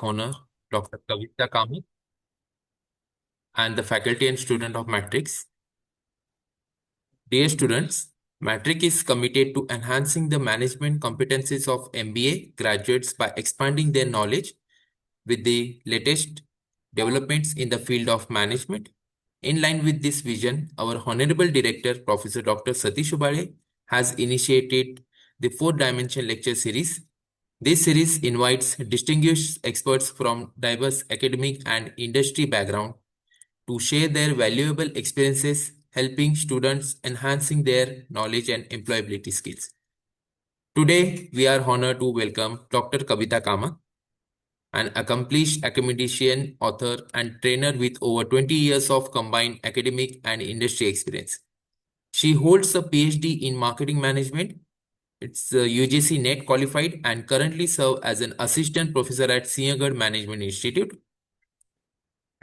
Honor, Dr. Kavita Kamath, and the faculty and student of Matrix. Dear students, Matrix is committed to enhancing the management competencies of MBA graduates by expanding their knowledge with the latest developments in the field of management. In line with this vision, our Honorable Director, Professor Dr. Satish Ubade, has initiated the 4-dimension lecture series. This series invites distinguished experts from diverse academic and industry background to share their valuable experiences helping students enhancing their knowledge and employability skills. Today, we are honored to welcome Dr. Kavita Kamath, an accomplished academician, author, and trainer with over 20 years of combined academic and industry experience. She holds a PhD in marketing management. It's UGC NET qualified and currently serves as an assistant professor at Sinhagad Management Institute.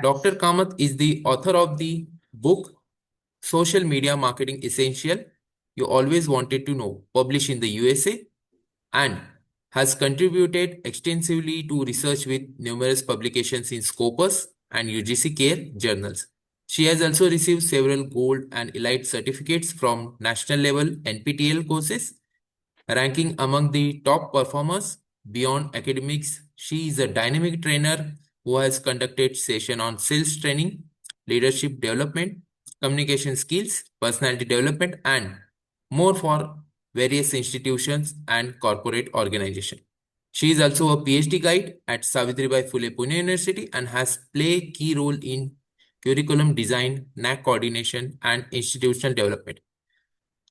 Dr. Kamath is the author of the book Social Media Marketing Essential You Always Wanted to Know, published in the USA, and has contributed extensively to research with numerous publications in Scopus and UGC Care journals. She has also received several gold and elite certificates from national level NPTEL courses, ranking among the top performers beyond academics. She is a dynamic trainer who has conducted sessions on sales training, leadership development, communication skills, personality development, and more for various institutions and corporate organizations. She is also a PhD guide at Savitribai Phule Pune University and has played a key role in curriculum design, NAC coordination, and institutional development.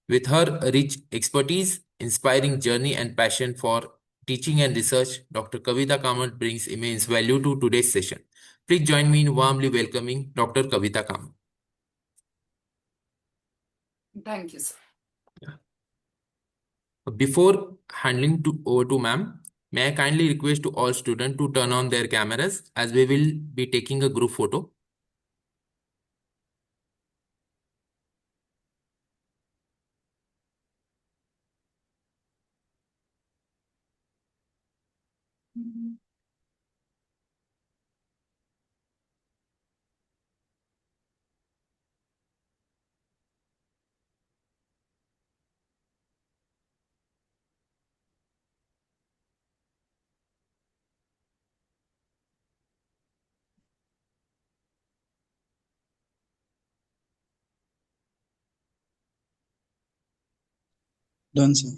With her rich expertise, inspiring journey, and passion for teaching and research, Dr. Kavita Kamath brings immense value to today's session. Please join me in warmly welcoming Dr. Kavita Kamath. Thank you, sir. Before handing over to ma'am, may I kindly request to all students to turn on their cameras as we will be taking a group photo. Done, sir.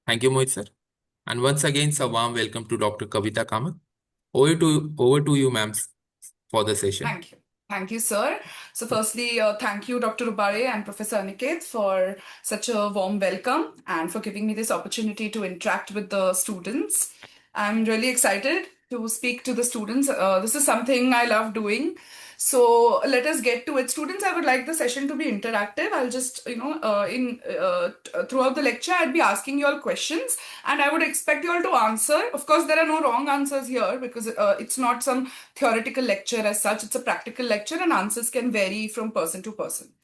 Thank you, Mohit sir. And once again, a warm welcome to Dr. Kavita Kamath. Over to you, ma'am, for the session. Thank you. Thank you, sir. So firstly, thank you, Dr. Ubade and Professor Aniket, for such a warm welcome and for giving me this opportunity to interact with the students. I'm really excited to speak to the students. This is something I love doing. So let us get to it. Students, I would like the session to be interactive. I'll just, throughout the lecture, I'd be asking you all questions and I would expect you all to answer. Of course, there are no wrong answers here because it's not some theoretical lecture as such. It's a practical lecture and answers can vary from person to person.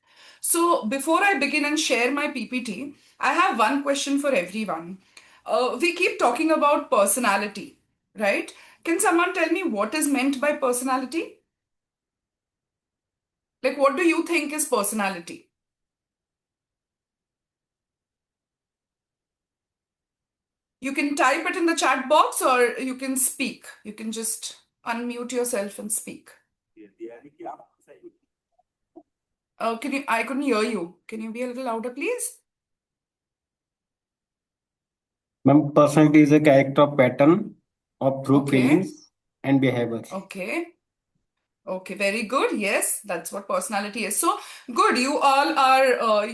So before I begin and share my PPT, I have one question for everyone. We keep talking about personality, right? Can someone tell me what is meant by personality? Like, what do you think is personality? You can type it in the chat box or you can speak. You can just unmute yourself and speak. I couldn't hear you. Can you be a little louder, please? Ma'am, personality is a character of pattern of true feelings and behavior. Okay, very good. Yes, that's what personality is. So good. You all are,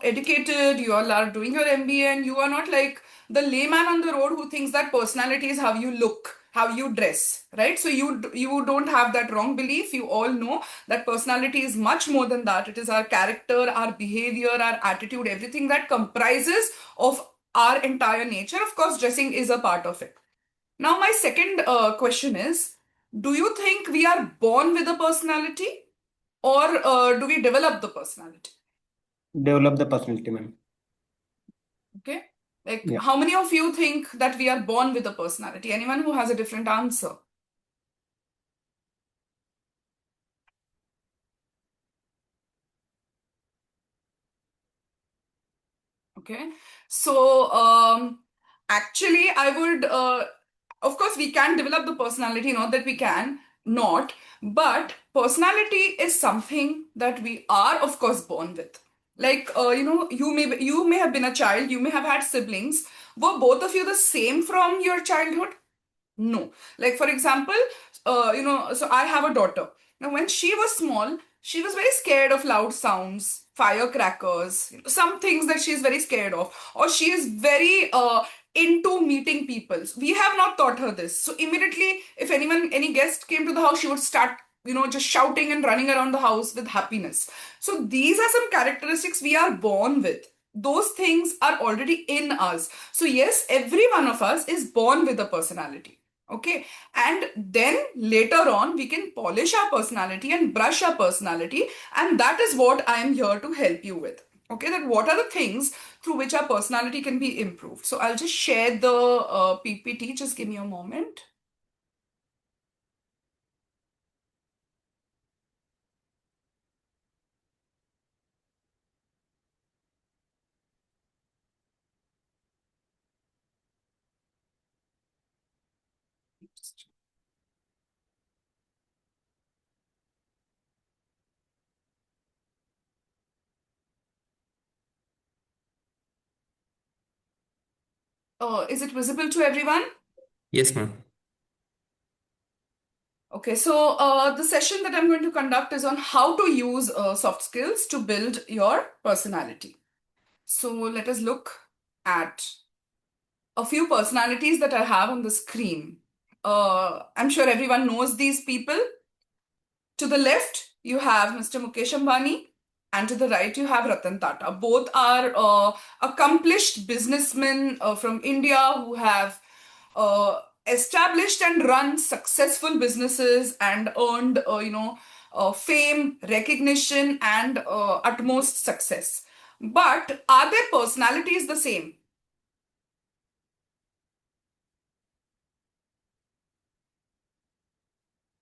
educated. You all are doing your MBA, and you are not like the layman on the road who thinks that personality is how you look, how you dress, right? So you don't have that wrong belief. You all know that personality is much more than that. It is our character, our behavior, our attitude, everything that comprises of our entire nature. Of course, dressing is a part of it. Now, my second question is, do you think we are born with a personality or do we develop the personality? Develop the personality, ma'am. Okay. Like, Yeah. how many of you think that we are born with a personality? Anyone who has a different answer? Okay. So, actually, I would, of course, we can develop the personality, not that we can not, but personality is something that we are, of course, born with. Like, you may have been a child, you may have had siblings. Were both of you the same from your childhood? No. Like, for example, so I have a daughter. Now, when she was small, she was very scared of loud sounds, firecrackers, some things that she's very scared of, or she is very into meeting people. So we have not taught her this. So immediately, if any guest came to the house, she would start, just shouting and running around the house with happiness. So these are some characteristics we are born with. Those things are already in us. So yes, every one of us is born with a personality. Okay. And then later on, we can polish our personality and brush our personality. And that is what I am here to help you with. Okay. That what are the things through which our personality can be improved. So I'll just share the PPT. Just give me a moment. Is it visible to everyone? Yes, ma'am. Okay, so the session that I'm going to conduct is on how to use soft skills to build your personality. So let us look at a few personalities that I have on the screen. I'm sure everyone knows these people. To the left, you have Mr. Mukesh Ambani, and to the right, you have Ratan Tata. Both are accomplished businessmen from India who have established and run successful businesses and earned, fame, recognition, and utmost success. But are their personalities the same?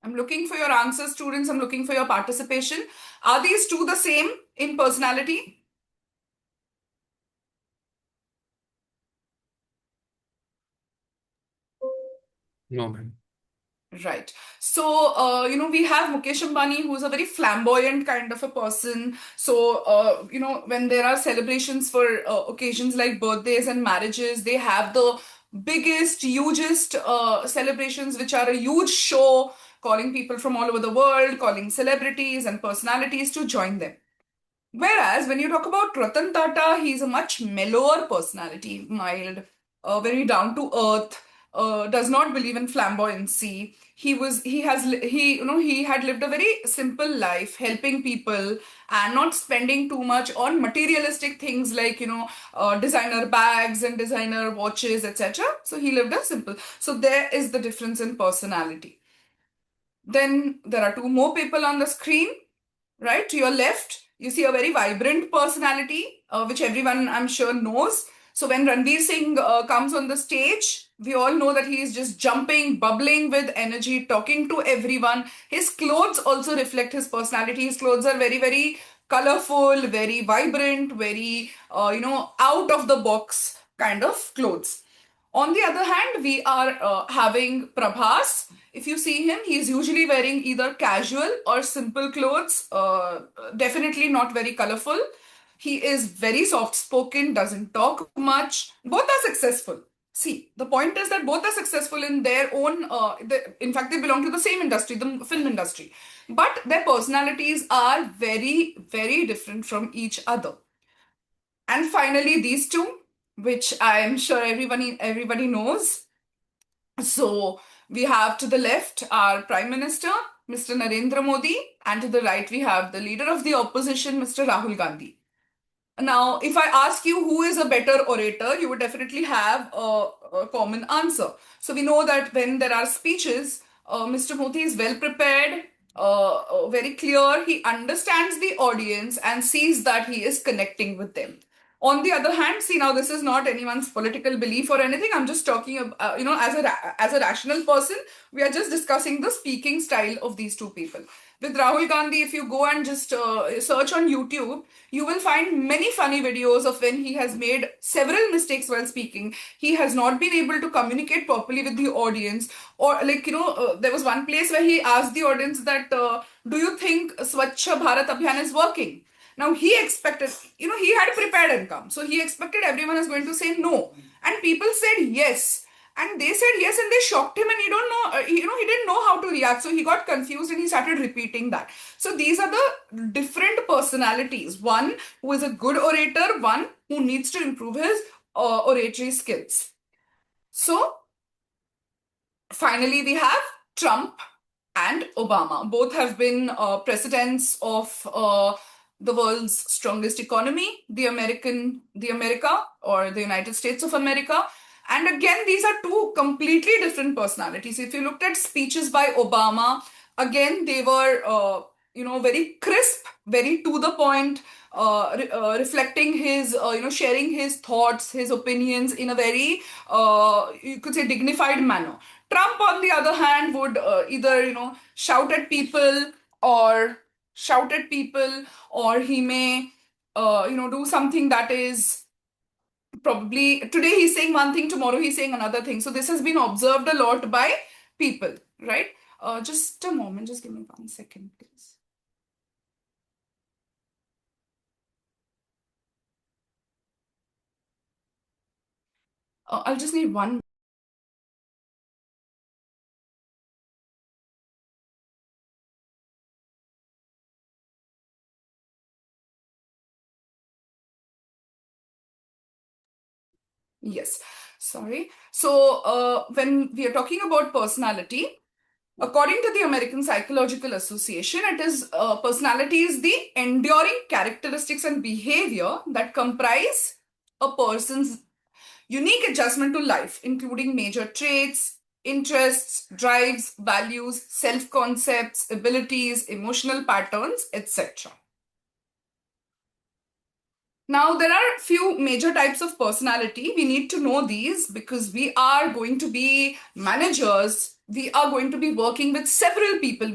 I'm looking for your answers, students. I'm looking for your participation. Are these two the same in personality? No, ma'am. Right. So, we have Mukesh Ambani, who's a very flamboyant kind of a person. So, when there are celebrations for occasions like birthdays and marriages, they have the biggest, hugest celebrations, which are a huge show, calling people from all over the world, calling celebrities and personalities to join them. Whereas when you talk about Ratan Tata, he's a much mellower personality, mild, very down to earth, does not believe in flamboyancy. He had lived a very simple life, helping people and not spending too much on materialistic things like, designer bags and designer watches, etc. So he lived a simple. So there is the difference in personality. Then there are two more people on the screen. Right to your left, you see a very vibrant personality, which everyone I'm sure knows. So when Ranveer Singh comes on the stage, we all know that he is just jumping, bubbling with energy, talking to everyone. His clothes also reflect his personality. His clothes are very, very colorful, very vibrant, very, out of the box kind of clothes. On the other hand, we are having Prabhas. If you see him, he's usually wearing either casual or simple clothes, definitely not very colorful. He is very soft spoken, doesn't talk much. Both are successful. See, the point is that both are successful in their own, in fact, they belong to the same industry, the film industry. But their personalities are very, very different from each other. And finally, these two, which I'm sure everybody knows. So we have to the left our Prime Minister, Mr. Narendra Modi, and to the right we have the leader of the opposition, Mr. Rahul Gandhi. Now, if I ask you who is a better orator, you would definitely have a common answer. So we know that when there are speeches, Mr. Modi is well prepared, very clear. He understands the audience and sees that he is connecting with them. On the other hand, see, now this is not anyone's political belief or anything. I'm just talking about, as a rational person, we are just discussing the speaking style of these two people. With Rahul Gandhi, if you go and just search on YouTube, you will find many funny videos of when he has made several mistakes while speaking. He has not been able to communicate properly with the audience, or like, there was one place where he asked the audience that, do you think Swachh Bharat Abhiyan is working? Now he expected, he had prepared and come. So he expected everyone is going to say no. And people said yes. And they said yes, and they shocked him, and he don't know, he didn't know how to react. So he got confused and he started repeating that. So these are the different personalities. One who is a good orator, one who needs to improve his oratory skills. So finally, we have Trump and Obama. Both have been presidents of the world's strongest economy, the America or the United States of America. And again, these are two completely different personalities. If you looked at speeches by Obama, again, they were, very crisp, very to the point, reflecting his, sharing his thoughts, his opinions in a very, you could say, dignified manner. Trump, on the other hand, would either, shout at people or he may, do something that is probably today he's saying one thing, tomorrow he's saying another thing. So this has been observed a lot by people, right? Just a moment, just give me 1 second, please. I'll just need one. Yes, sorry. So when we are talking about personality, according to the American Psychological Association, it is personality is the enduring characteristics and behavior that comprise a person's unique adjustment to life, including major traits, interests, drives, values, self-concepts, abilities, emotional patterns, etc. Now, there are few major types of personality. We need to know these because we are going to be managers. We are going to be working with several people.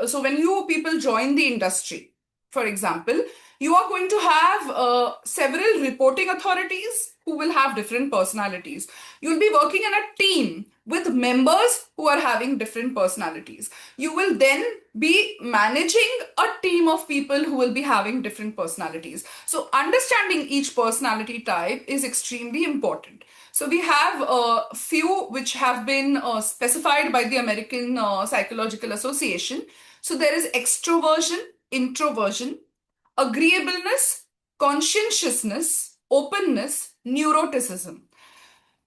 So when you people join the industry, for example, you are going to have several reporting authorities who will have different personalities. You'll be working in a team with members who are having different personalities. You will then be managing a team of people who will be having different personalities. So understanding each personality type is extremely important. So we have a few which have been specified by the American Psychological Association. So there is extroversion, introversion, agreeableness, conscientiousness, openness, neuroticism.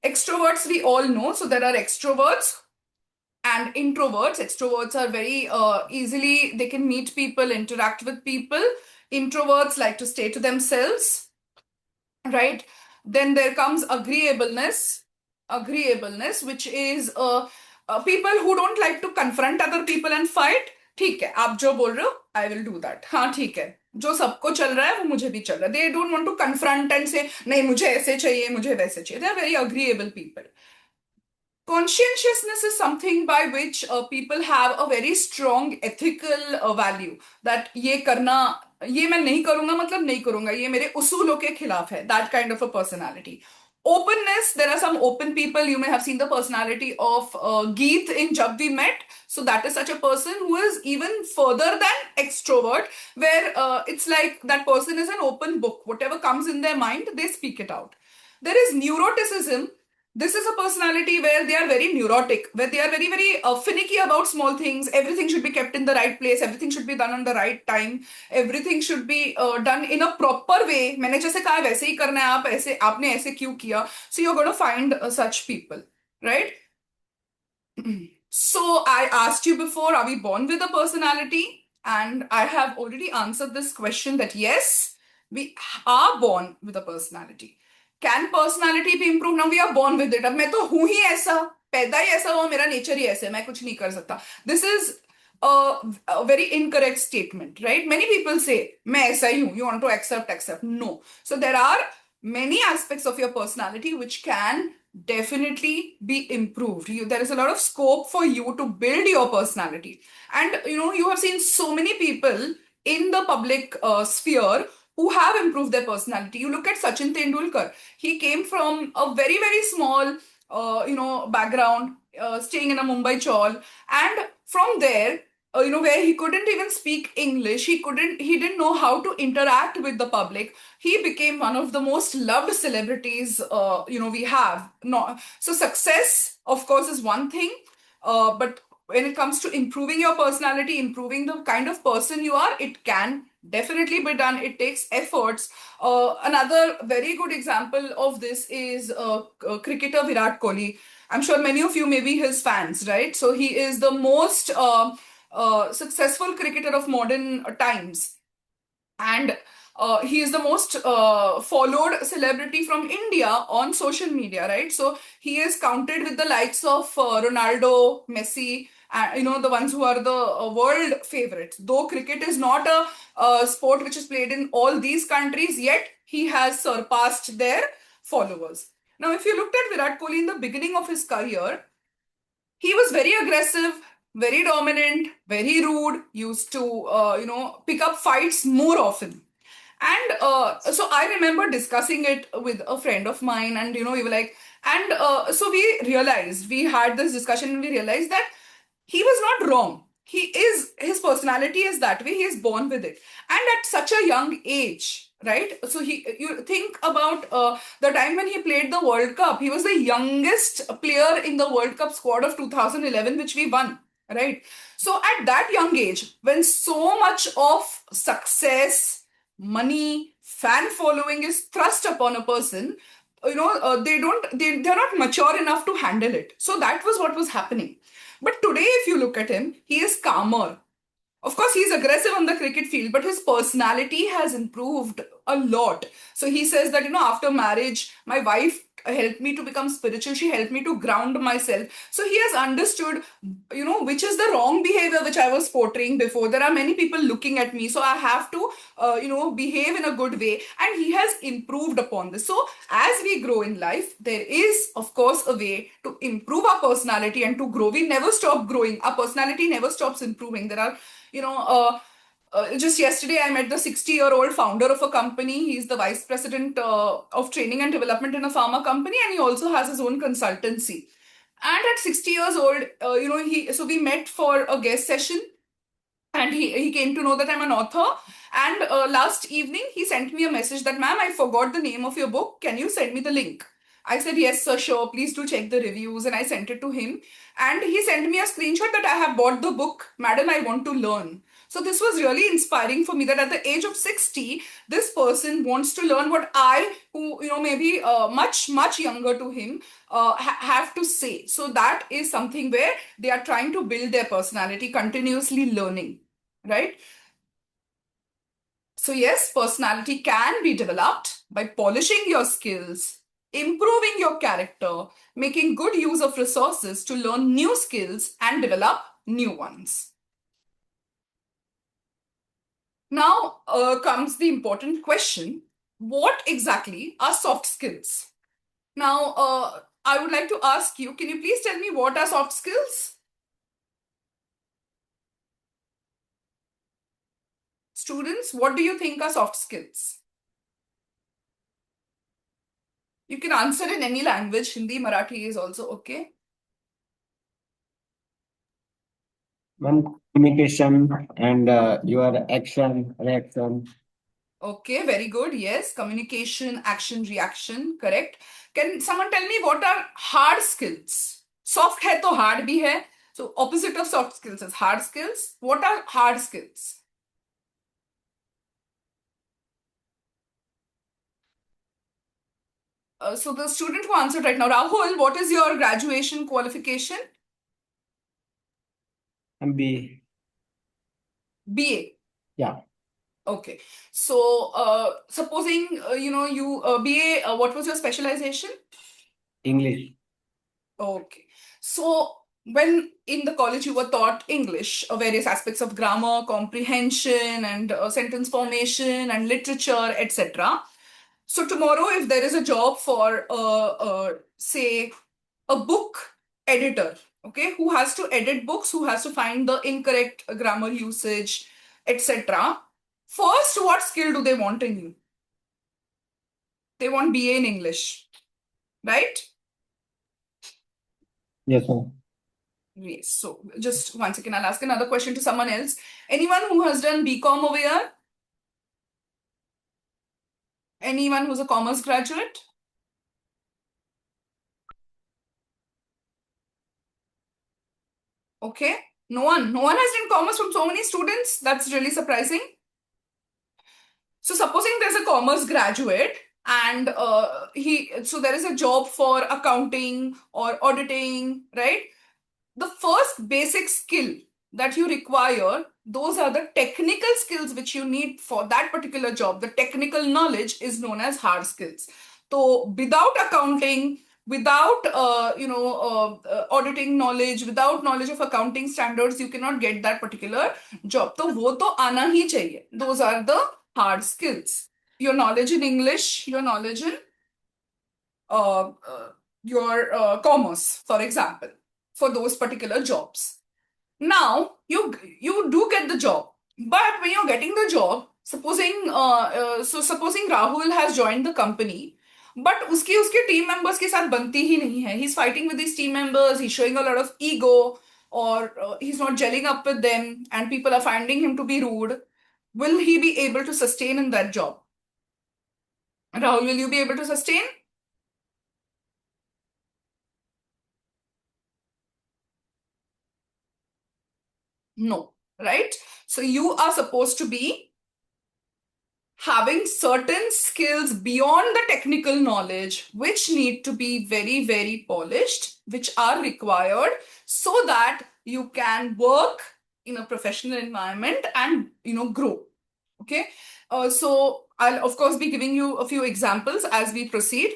Extroverts we all know. So there are extroverts and introverts. Extroverts are very easily, they can meet people, interact with people. Introverts like to stay to themselves, right? Then there comes agreeableness, which is people who don't like to confront other people and fight. ठीक है, आप जो बोल रहे हो, I will do that. हाँ ठीक है, जो सबको चल रहा है वो मुझे भी चल रहा है. They don't want to confront and say, नहीं मुझे ऐसे चाहिए, मुझे वैसे चाहिए. They are very agreeable people. Conscientiousness is something by which people have a very strong ethical value that ये करना, ये मैं नहीं करूंगा मतलब नहीं करूंगा, ये मेरे उसूलों के खिलाफ है. That kind of a personality. Openness, there are some open people. You may have seen the personality of Geet in Jab We Met. So that is such a person who is even further than extrovert, where it's like that person is an open book. Whatever comes in their mind, they speak it out. There is neuroticism. This is a personality where they are very neurotic, where they are very, very finicky about small things. Everything should be kept in the right place. Everything should be done on the right time. Everything should be done in a proper way. मैंने जैसे कहा वैसे ही करना है, आप ऐसे आपने ऐसे क्यों किया? So you're going to find such people, right? So I asked you before, are we born with a personality? And I have already answered this question that yes, we are born with a personality. Can personality be improved? Now we are born with it. अब मैं तो हूं ही ऐसा, पैदा ही ऐसा हुआ, मेरा nature ही ऐसे, मैं कुछ नहीं कर सकता. This is a very incorrect statement, right? Many people say, मैं ऐसा ही हूं. You want to accept. No. So there are many aspects of your personality which can definitely be improved. There is a lot of scope for you to build your personality. And you have seen so many people in the public sphere who have improved their personality. You look at Sachin Tendulkar. He came from a very, very small, background, staying in a Mumbai chawl. And from there, where he couldn't even speak English, he didn't know how to interact with the public. He became one of the most loved celebrities, we have. No, so success, of course, is one thing, but when it comes to improving your personality, improving the kind of person you are, it can definitely be done. It takes efforts. Another very good example of this is cricketer Virat Kohli. I'm sure many of you may be his fans, right? So he is the most successful cricketer of modern times. And he is the most followed celebrity from India on social media, right? So he is counted with the likes of Ronaldo, Messi, the ones who are the world favorites. Though cricket is not a sport which is played in all these countries, yet he has surpassed their followers. Now, if you looked at Virat Kohli in the beginning of his career, he was very aggressive, very dominant, very rude, used to, pick up fights more often. And so I remember discussing it with a friend of mine, and, we were like, and so we had this discussion and we realized that he was not wrong. His personality is that way. He is born with it. And at such a young age, right? So you think about the time when he played the World Cup, he was the youngest player in the World Cup squad of 2011, which we won, right? So at that young age, when so much of success, money, fan following is thrust upon a person, they're not mature enough to handle it. So that was what was happening. But today, if you look at him, he is calmer. Of course, he's aggressive on the cricket field, but his personality has improved a lot. So he says that, after marriage, my wife helped me to become spiritual. She helped me to ground myself. So he has understood, which is the wrong behavior which I was portraying before. There are many people looking at me, so I have to, behave in a good way. And he has improved upon this. So as we grow in life, there is, of course, a way to improve our personality and to grow. We never stop growing. Our personality never stops improving. There are just yesterday, I met the 60-year-old founder of a company. He's the vice president of training and development in a pharma company, and he also has his own consultancy. And at 60 years old, so we met for a guest session, and he came to know that I'm an author. And last evening, he sent me a message that, ma'am, I forgot the name of your book. Can you send me the link? I said, yes, sir, sure. Please do check the reviews. And I sent it to him. And he sent me a screenshot that I have bought the book. Madam, I want to learn. So this was really inspiring for me that at the age of 60, this person wants to learn what I, who, maybe much, much younger to him, have to say. So that is something where they are trying to build their personality, continuously learning, right? So yes, personality can be developed by polishing your skills, improving your character, making good use of resources to learn new skills and develop new ones. Now comes the important question, what exactly are soft skills? Now, I would like to ask you, can you please tell me what are soft skills? Students, what do you think are soft skills? You can answer in any language. Hindi, Marathi is also okay. Communication and your action, reaction. Okay, very good. Yes, communication, action, reaction, correct. Can someone tell me what are hard skills? Soft hai to hard bhi hai. So opposite of soft skills is hard skills. What are hard skills? So the student who answered right now, Rahul, what is your graduation qualification? MBA. BA. Yeah. Okay. So supposing, you BA, what was your specialization? English. Okay. So when in the college you were taught English, various aspects of grammar, comprehension, and sentence formation and literature, etc. So tomorrow, if there is a job for, say, a book editor, okay, who has to edit books, who has to find the incorrect grammar usage, etc. First, what skill do they want in you? They want BA in English, right? Yes, ma'am. Yes. So just one second, I'll ask another question to someone else. Anyone who has done BCom over here? Anyone who's a commerce graduate? Okay. No one. No one has done commerce from so many students. That's really surprising. So supposing there's a commerce graduate and so there is a job for accounting or auditing, right? The first basic skill that you require, those are the technical skills which you need for that particular job. The technical knowledge is known as hard skills. So without accounting, without auditing knowledge, without knowledge of accounting standards, you cannot get that particular job. तो वो तो आना ही चाहिए. Those are the hard skills. Your knowledge in English, your knowledge in your commerce, for example, for those particular jobs. Now you do get the job, but when you're getting the job, supposing Rahul has joined the company, but उसके team members के साथ बनती ही नहीं है. He's fighting with his team members. He's showing a lot of ego, or he's not gelling up with them, and people are finding him to be rude. Will he be able to sustain in that job? Rahul, will you be able to sustain? No, right? So you are supposed to be having certain skills beyond the technical knowledge, which need to be very, very polished, which are required so that you can work in a professional environment and grow. Okay. So I'll of course be giving you a few examples as we proceed.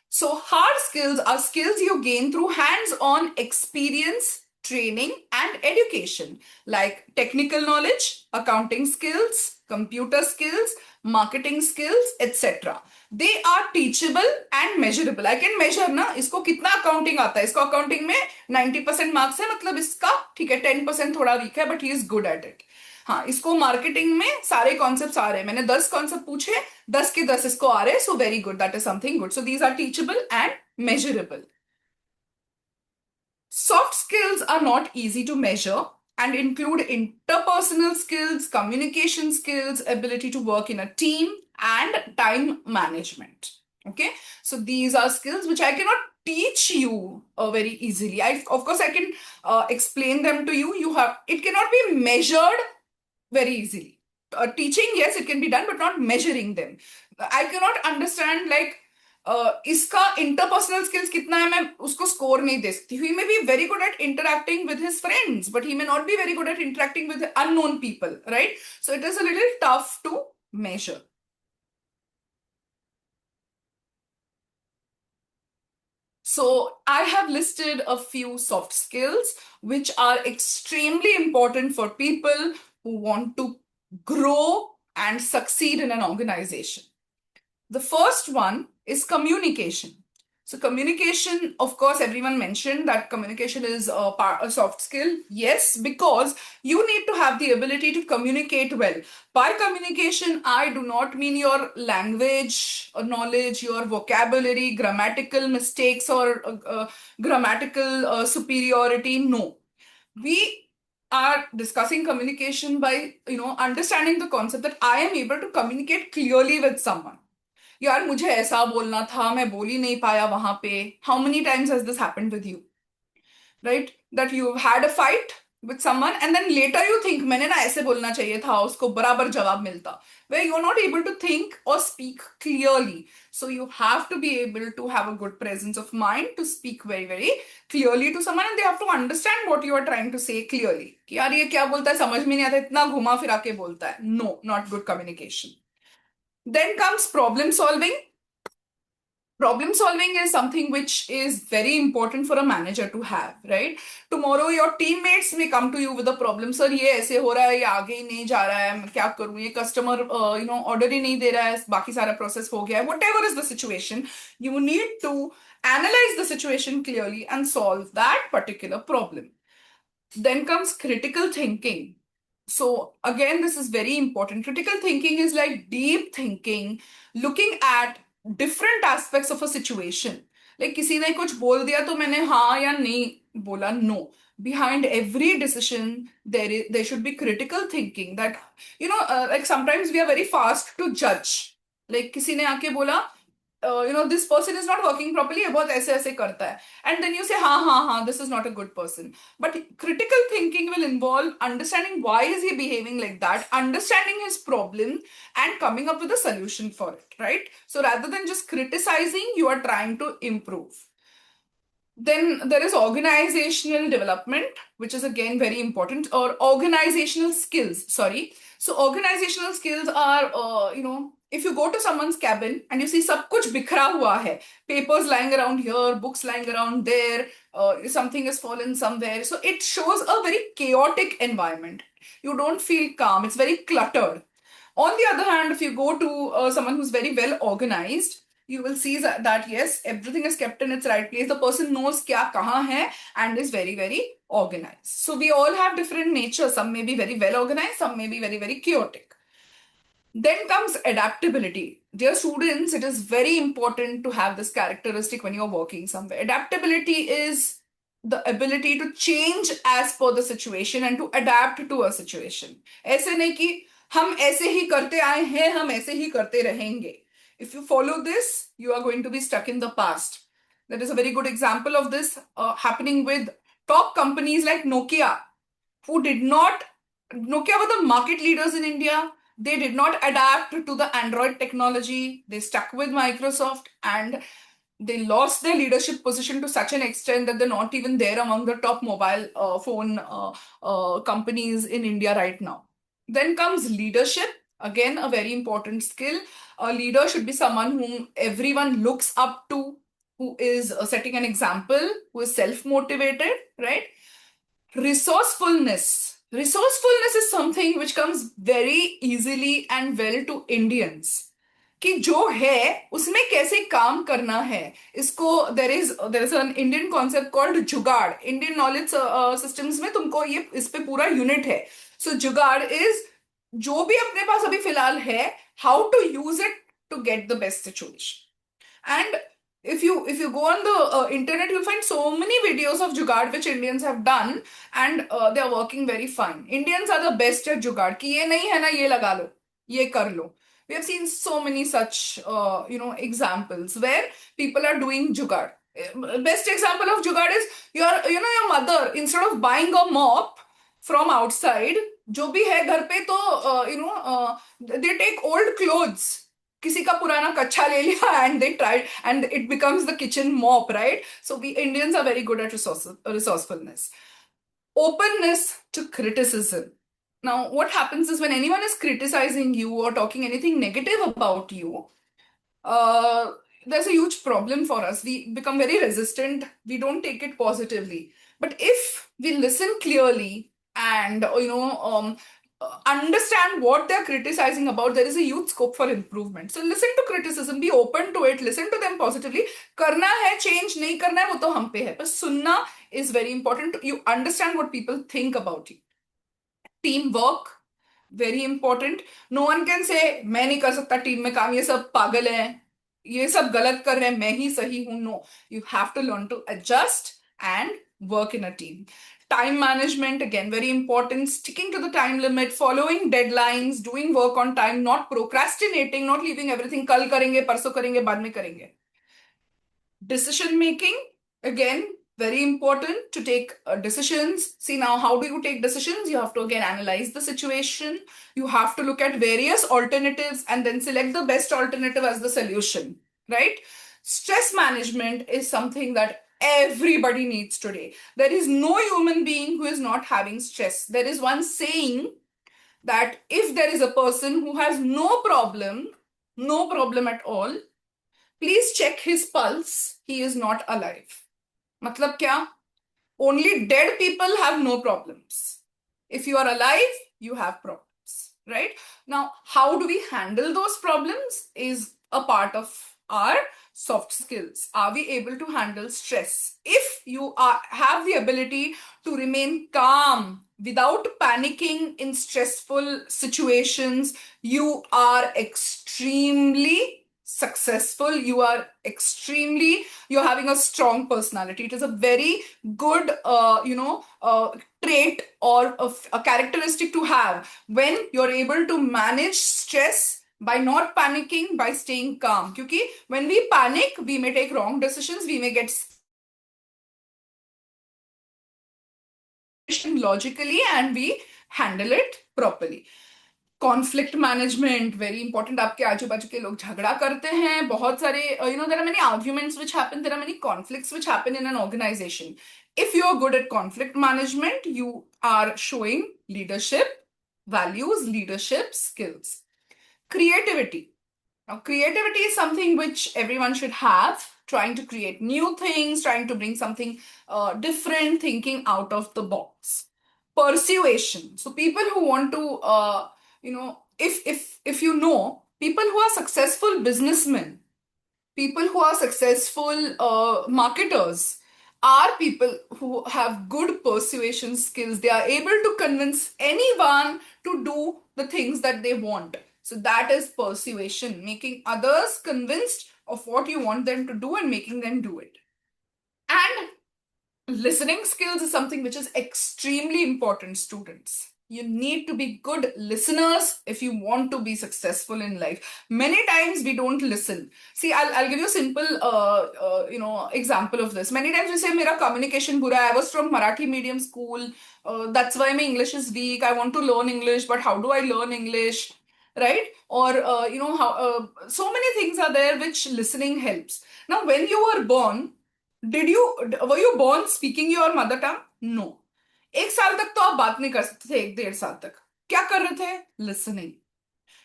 So hard skills are skills you gain through hands-on experience, training, and education, like technical knowledge, accounting skills, computer skills, marketing skills, etc. They are teachable and measurable. I can measure ना इसको कितना accounting आता है. इसको accounting में 90% marks है, मतलब इसका ठीक है 10% थोड़ा weak है, but he is good at it. हाँ, इसको मार्केटिंग में सारे कॉन्सेप्ट्स आ रहे हैं. मैंने 10 कॉन्सेप्ट पूछे, 10 के 10 इसको आ रहे. So very good, that is something good. So these are teachable and measurable. Soft skills are not easy to measure and include interpersonal skills, communication skills, ability to work in a team, and time management. Okay, so these are skills which I cannot teach you very easily. Of course I can explain them to you. It cannot be measured very easily. Teaching, yes, it can be done, but not measuring them. I cannot understand like इसका interpersonal skills कितना है, मैं उसको score नहीं दे सकती. He may be very good at interacting with his friends, but he may not be very good at interacting with unknown people, right? So it is a little tough to measure. So I have listed a few soft skills which are extremely important for people who want to grow and succeed in an organization. The first one is communication. So communication, of course, everyone mentioned that communication is a soft skill. Yes, because you need to have the ability to communicate well. By communication, I do not mean your language knowledge, your vocabulary, grammatical mistakes, or grammatical superiority. No. We are discussing communication by, understanding the concept that I am able to communicate clearly with someone. यार मुझे ऐसा बोलना था, मैं बोल ही नहीं पाया वहां पे. How many times has this happened with you? Right? That you've had a fight with someone and then later you think मैंने ना ऐसे बोलना चाहिए था, उसको बराबर जवाब मिलता. Where you're not able to think or speak clearly. So you have to be able to have a good presence of mind to speak very, very clearly to someone, and they have to understand what you are trying to say clearly. कि यार ये क्या बोलता है, समझ में नहीं आता, इतना घुमा फिरा के बोलता है. No, not good communication. Then comes problem solving. Problem solving is something which is very important for a manager to have, right? Tomorrow your teammates may come to you with a problem. Sir, ये ऐसे हो रहा है, ये आगे ही नहीं जा रहा है, मैं क्या करूं, ये customer order ही नहीं दे रहा है, बाकी सारा process हो गया है. Whatever is the situation, you need to analyze the situation clearly and solve that particular problem. Then comes critical thinking. So again, this is very important. Critical thinking is like deep thinking, looking at different aspects of a situation. Like किसी ने कुछ बोल दिया तो मैंने हाँ या नहीं बोला. No. Behind every decision, there should be critical thinking. That like sometimes we are very fast to judge. Like किसी ने आके बोला this person is not working properly, ये बहुत ऐसे ऐसे करता है. And then you say, हाँ, this is not a good person. But critical thinking will involve understanding why is he behaving like that, understanding his problem, and coming up with a solution for it, right? So rather than just criticizing, you are trying to improve. Then there is organizational development, which is again very important, or organizational skills. Sorry. So organizational skills are, if you go to someone's cabin and you see सब कुछ बिखरा हुआ है, papers lying around here, books lying around there, something has fallen somewhere. So it shows a very chaotic environment. You don't feel calm. It's very cluttered. On the other hand, if you go to someone who's very well organized, you will see that yes, everything is kept in its right place. The person knows kya kahan hai and is very, very organized. So we all have different natures. Some may be very well organized, some may be very, very chaotic. Then comes adaptability. Dear students, it is very important to have this characteristic when you're working somewhere. Adaptability is the ability to change as per the situation and to adapt to a situation. ऐसे नहीं कि हम ऐसे ही करते आए हैं, हम ऐसे ही करते रहेंगे. If you follow this, you are going to be stuck in the past. There is a very good example of this happening with top companies like Nokia, who did not, Nokia were the market leaders in India. They did not adapt to the Android technology. They stuck with Microsoft and they lost their leadership position to such an extent that they're not even there among the top mobile phone companies in India right now. Then comes leadership. Again, a very important skill. A leader should be someone whom everyone looks up to, who is setting an example, who is self-motivated, right? Resourcefulness. Resourcefulness is something which comes very easily and well to Indians. कि जो है उसमें कैसे काम करना है इसको there is an Indian concept called जुगाड़. Indian knowledge systems में तुमको ये इस पे पूरा यूनिट है. So जुगाड़ is जो भी अपने पास अभी फिलहाल है, how to use it to get the best situation. And if you go on the internet, you'll find so many videos of jugaad which Indians have done, and they are working very fine. Indians are the best at jugaad. कि ये नहीं है ना, ये लगा लो, ये कर लो. We have seen so many such examples where people are doing jugaad. Best example of jugaad is your mother, instead of buying a mop from outside, जो भी है घर पे तो they take old clothes. किसी का पुराना कच्छा ले लिया and they tried and it becomes the kitchen mop, right? So we Indians are very good at resourcefulness. Openness to criticism. Now, what happens is when anyone is criticizing you or talking anything negative about you, there's a huge problem for us. We become very resistant. We don't take it positively. But if we listen clearly and understand what they're criticizing about, there is a huge scope for improvement. So listen to criticism, be open to it, listen to them positively. करना है change, नहीं करना है वो तो हम पे है, पर सुनना is very important. You understand what people think about you. Teamwork, very important. No one can say मैं नहीं कर सकता टीम में काम, ये सब पागल हैं, ये सब गलत कर रहे हैं, मैं ही सही हूं. No, you have to learn to adjust and work in a team. Time management, again, very important. Sticking to the time limit, following deadlines, doing work on time, not procrastinating, not leaving everything कल करेंगे, परसों करेंगे, बाद में करेंगे. Decision making, again, very important to take decisions. See, now, how do you take decisions? You have to again analyze the situation. You have to look at various alternatives and then select the best alternative as the solution, right? Stress management is something that everybody needs today. There is no human being who is not having stress. There is one saying that if there is a person who has no problem at all, Please check his pulse. He is not alive. मतलब क्या? Only dead people have no problems. If you are alive, you have problems, right? Now, how do we handle those problems is a part of our soft skills. Are we able to handle stress? If you have the ability to remain calm without panicking in stressful situations, you are extremely successful. You're having a strong personality. It is a very good, trait or a characteristic to have when you're able to manage stress by not panicking, by staying calm. Because when we panic, we may take wrong decisions, we may get logically, and we handle it properly. Conflict management very important. आपके आजू बाजू के लोग झगड़ा करते हैं बहुत सारे, there are many arguments which happen, there are many conflicts which happen in an organisation. If you are good at conflict management, you are showing leadership values, leadership skills. Creativity. Now, creativity is something which everyone should have, trying to create new things, trying to bring something different, thinking out of the box. Persuasion. So people who want to, if you know, people who are successful businessmen, people who are successful marketers, are people who have good persuasion skills. They are able to convince anyone to do the things that they want. So that is persuasion, making others convinced of what you want them to do and making them do it. And listening skills is something which is extremely important, students. You need to be good listeners if you want to be successful in life. Many times we don't listen. See, I'll give you a simple example of this. Many times we say mera communication bura hai. I was from Marathi medium school, that's why my English is weak. I want to learn English, but how do I learn English, right? Or so many things are there which listening helps. Now, when you were born, were you born speaking your mother tongue? No. 1 साल तक तो आप बात नहीं कर सकते थे, 1-1.5 साल तक क्या कर रहे थे? Listening.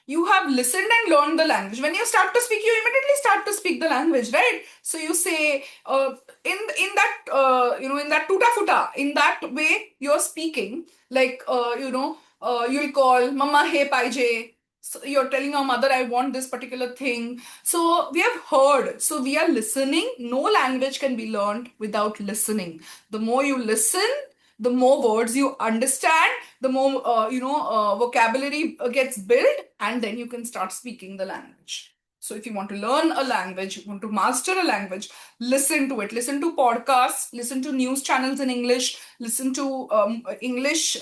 You have listened and learned the language. When you start to speak, you immediately start to speak the language, right? So you say in that tuta futa, in that way you're speaking, like you'll call mama, hey paije. So you're telling your mother, I want this particular thing. So we have heard. So we are listening. No language can be learned without listening. The more you listen, the more words you understand, the more vocabulary gets built, and then you can start speaking the language. So if you want to learn a language, you want to master a language, listen to it. Listen to podcasts, listen to news channels in English, listen to English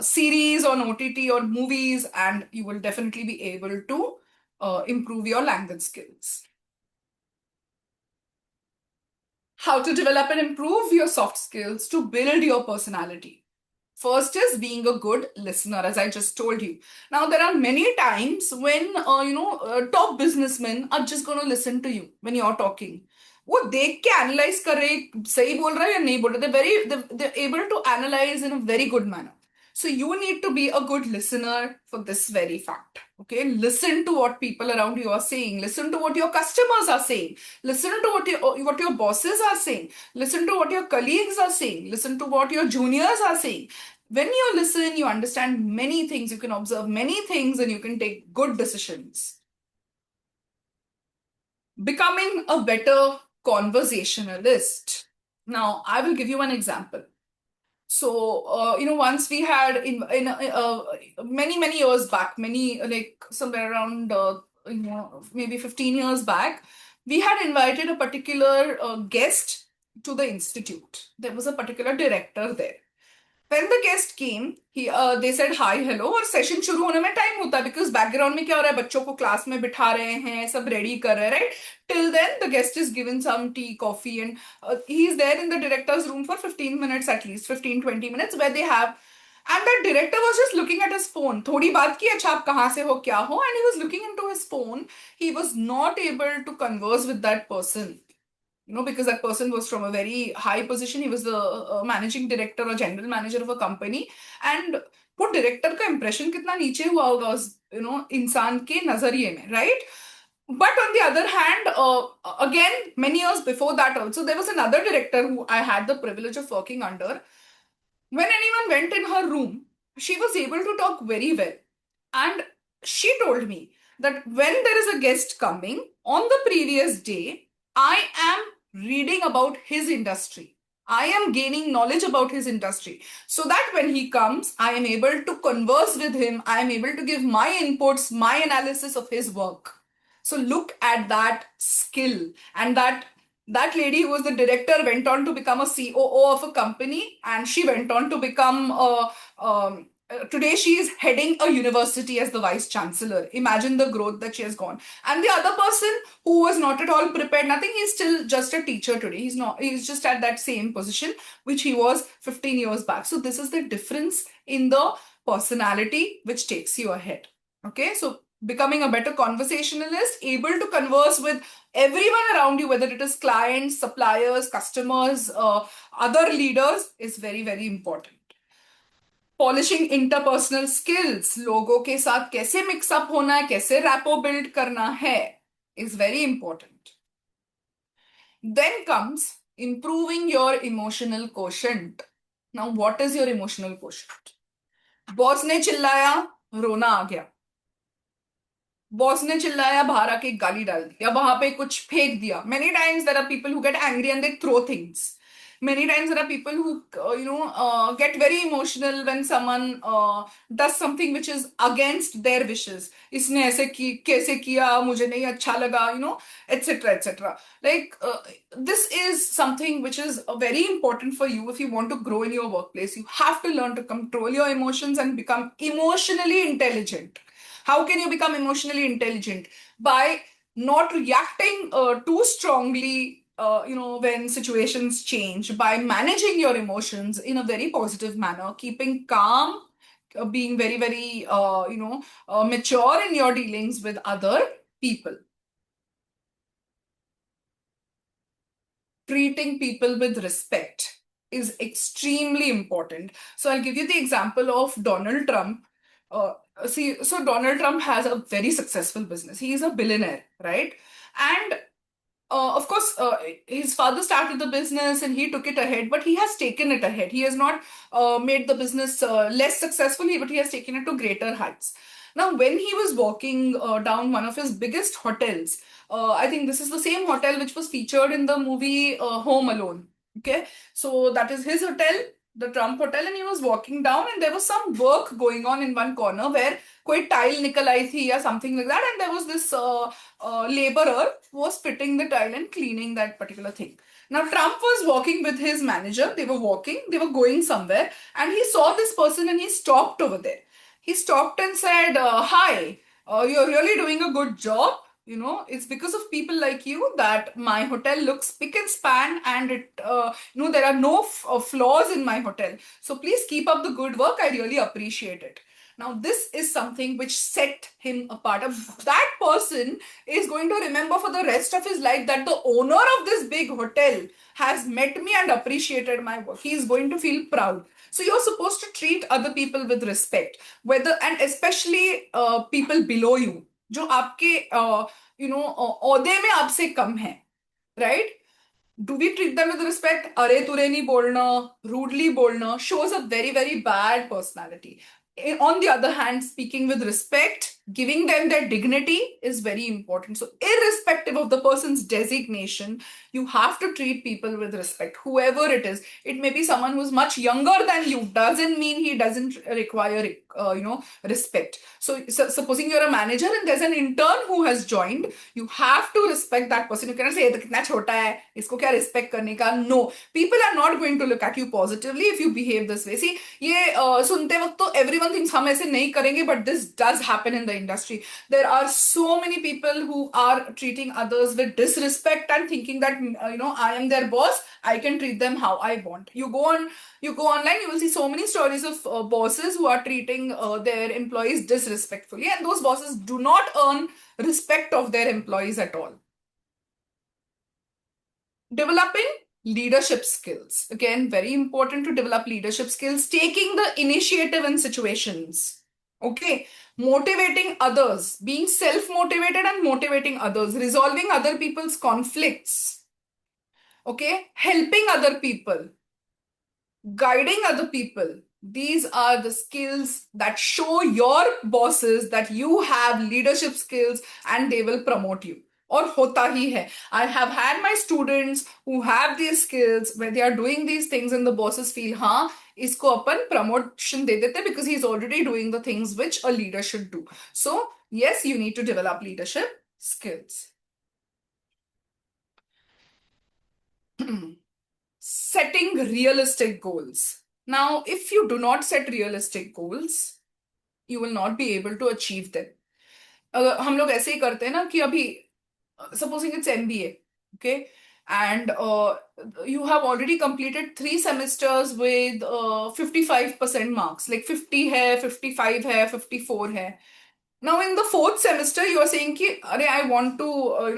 series on OTT or movies, and you will definitely be able to improve your language skills. How to develop and improve your soft skills to build your personality. First is being a good listener, as I just told you. Now, there are many times when, top businessmen are just going to listen to you when you're talking. वो देख के analyze कर रहे, सही बोल रहा है या नहीं बोल रहा. They're able to analyze in a very good manner. So you need to be a good listener for this very fact. Okay, listen to what people around you are saying. Listen to what your customers are saying. Listen to what your bosses are saying. Listen to what your colleagues are saying. Listen to what your juniors are saying. When you listen, you understand many things. You can observe many things, and you can take good decisions. Becoming a better conversationalist. Now, I will give you an example. So, once we had in many years back, somewhere around, maybe 15 years back, we had invited a particular guest to the institute. There was a particular director there. When the guest came, they said hi, hello, और session शुरू होने में time होता है, because background में क्या हो रहा है, बच्चों को क्लास में बिठा रहे हैं, सब रेडी कर रहे हैं, right? Till then, the guest is given some tea, coffee, and he is there in the director's room for 15 minutes at least, 15-20 minutes, where they have. And that director was just looking at his phone. थोड़ी बात की, अच्छा आप कहाँ से हो, क्या हो, and he was looking into his phone. He was not able to converse with that person. Because that person was from a very high position. He was the managing director or general manager of a company. And वो director का impression कितना नीचे हुआ होगा उस, इंसान के नजरिए में, right? But on the other hand, again, many years before that also, there was another director who I had the privilege of working under. When anyone went in her room, she was able to talk very well. And she told me that when there is a guest coming on the previous day, I am reading about his industry. I am gaining knowledge about his industry so that when he comes, I am able to converse with him. I am able to give my inputs, my analysis of his work. So look at that skill, and that lady who was the director went on to become a COO of a company, and she went on to become today she is heading a university as the vice chancellor. Imagine the growth that she has gone. And the other person who was not at all prepared, nothing, he's still just a teacher today. He's just at that same position which he was 15 years back. So this is the difference in the personality which takes you ahead. Okay, so becoming a better conversationalist, able to converse with everyone around you, whether it is clients, suppliers, customers, other leaders, is very, very important. Polishing interpersonal skills, लोगों के साथ कैसे mix up होना है, कैसे rapport build करना है, is very important. Then comes improving your emotional quotient. Now what is your emotional quotient? Boss ने चिल्लाया, रोना आ गया. बॉस ने चिल्लाया, बाहर आके गाली डाल दी, या वहां पे कुछ फेंक दिया. Many times there are people who get angry and they throw things. Many times there are people who get very emotional when someone does something which is against their wishes. इसने ऐसे की, कैसे किया, मुझे नहीं अच्छा लगा, etc, etc. Like this is something which is very important for you if you want to grow in your workplace. You have to learn to control your emotions and become emotionally intelligent. How can you become emotionally intelligent? By not reacting too strongly when situations change, by managing your emotions in a very positive manner, keeping calm, being very, very, mature in your dealings with other people. Treating people with respect is extremely important. So I'll give you the example of Donald Trump. So Donald Trump has a very successful business. He is a billionaire, right? And of course, his father started the business and he took it ahead, but he has taken it ahead. He has not made the business less successfully, but he has taken it to greater heights. Now, when he was walking down one of his biggest hotels, I think this is the same hotel which was featured in the movie Home Alone. Okay, so that is his hotel, the Trump Hotel, and he was walking down, and there was some work going on in one corner where कोई tile निकल आई थी या something like that, and there was this laborer who was fitting the tile and cleaning that particular thing. Now, Trump was walking with his manager. They were walking, they were going somewhere, and he saw this person and he stopped over there. He stopped and said, Hi, you're really doing a good job. It's because of people like you that my hotel looks spick and span, and there are no flaws in my hotel. So please keep up the good work. I really appreciate it. Now, this is something which set him apart. That person is going to remember for the rest of his life that the owner of this big hotel has met me and appreciated my work. He is going to feel proud. So you're supposed to treat other people with respect, and especially people below you, जो आपके ओहदे में आपसे कम है, right? Do we treat them with respect? अरे तुरे नहीं बोलना, rudely बोलना shows a very, very bad personality. On the other hand, speaking with respect, giving them their dignity is very important. So irrespective of the person's designation, you have to treat people with respect, whoever it is. It may be someone who's much younger than you, doesn't mean he doesn't require respect. So supposing you're a manager and there's an intern who has joined, you have to respect that person. You cannot say, कितना छोटा है, इसको क्या respect करने का? No, people are not going to look at you positively if you behave this way. See, ये सुनते वक्त तो everyone thinks हम ऐसे नहीं करेंगे, but this does happen in the industry. There are so many people who are treating others with disrespect and thinking that I am their boss, I can treat them how I want. You go online, you will see so many stories of bosses who are treating their employees disrespectfully, and those bosses do not earn respect of their employees at all. Developing leadership skills. Again, very important to develop leadership skills. Taking the initiative in situations. Okay, motivating others, being self-motivated and motivating others, resolving other people's conflicts, okay, helping other people, guiding other people. These are the skills that show your bosses that you have leadership skills and they will promote you. और होता ही है. I have had my students who have these skills where they are doing these things and the bosses feel, हाँ, इसको अपन promotion दे देते because he is already doing the things which a leader should do. So, yes, you need to develop leadership skills. Setting realistic goals. Now, if you do not set realistic goals, you will not be able to achieve them. हम लोग ऐसे ही करते हैं ना कि अभी supposing it's MBA, okay, and you have already completed 3 semesters with 55% marks, like 50 है, 55 है, 54 है. Now in the 4th semester you are saying कि अरे I want to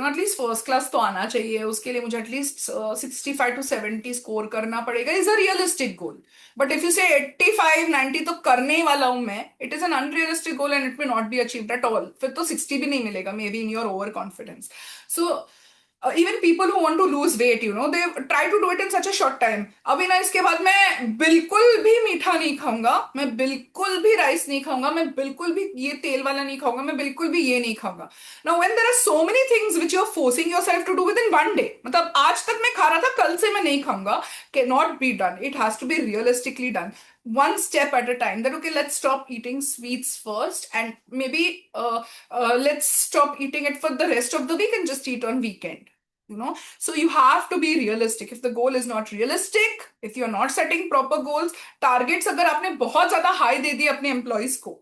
at least first class तो आना चाहिए, उसके लिए मुझे at least 65 to 70 score करना पड़ेगा, is a realistic goal. But if you say 85 90 तो करने ही वाला हूं मैं, it is an unrealistic goal and it may not be achieved at all. फिर तो 60 भी नहीं मिलेगा, maybe in your overconfidence. So even people who want to lose weight, they try to do it in such a short time. अभी ना इसके बाद मैं बिल्कुल भी मीठा नहीं खाऊंगा, मैं बिल्कुल भी राइस नहीं खाऊंगा, मैं बिल्कुल भी ये तेल वाला नहीं खाऊंगा, मैं बिल्कुल भी ये नहीं खाऊंगा. Now when there are so many things which you are forcing yourself to do within one day, मतलब आज तक मैं खा रहा था, कल से मैं नहीं खाऊंगा, cannot be done. It has to be realistically done. One step at a time. That okay, let's stop eating sweets first and maybe let's stop eating it for the rest of the week and just eat on weekend. So you have to be realistic. If the goal is not realistic, if you're not setting proper goals, targets अगर आपने बहुत ज्यादा high दे दिए अपने employees को,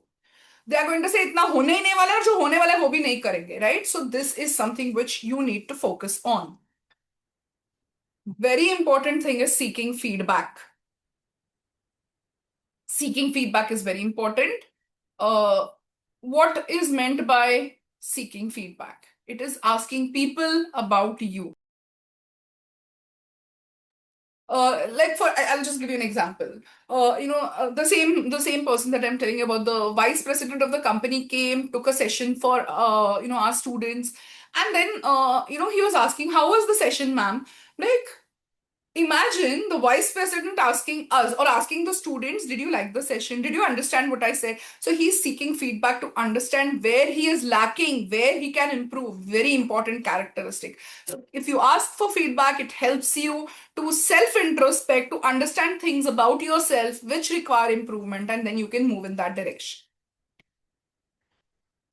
they are going to say इतना होने ही नहीं वाला है और जो होने वाला है वो भी नहीं करेंगे, right? So this is something which you need to focus on. Very important thing is seeking feedback. Seeking feedback is very important. What is meant by seeking feedback? It is asking people about you. I'll just give you an example. The same person that I'm telling you about, the vice president of the company came, took a session for our students, and then he was asking, "How was the session, ma'am?" Like, imagine the vice president asking us or asking the students, did you like the session? Did you understand what I said? So he's seeking feedback to understand where he is lacking, where he can improve. Very important characteristic. So if you ask for feedback, it helps you to self-introspect, to understand things about yourself which require improvement, and then you can move in that direction.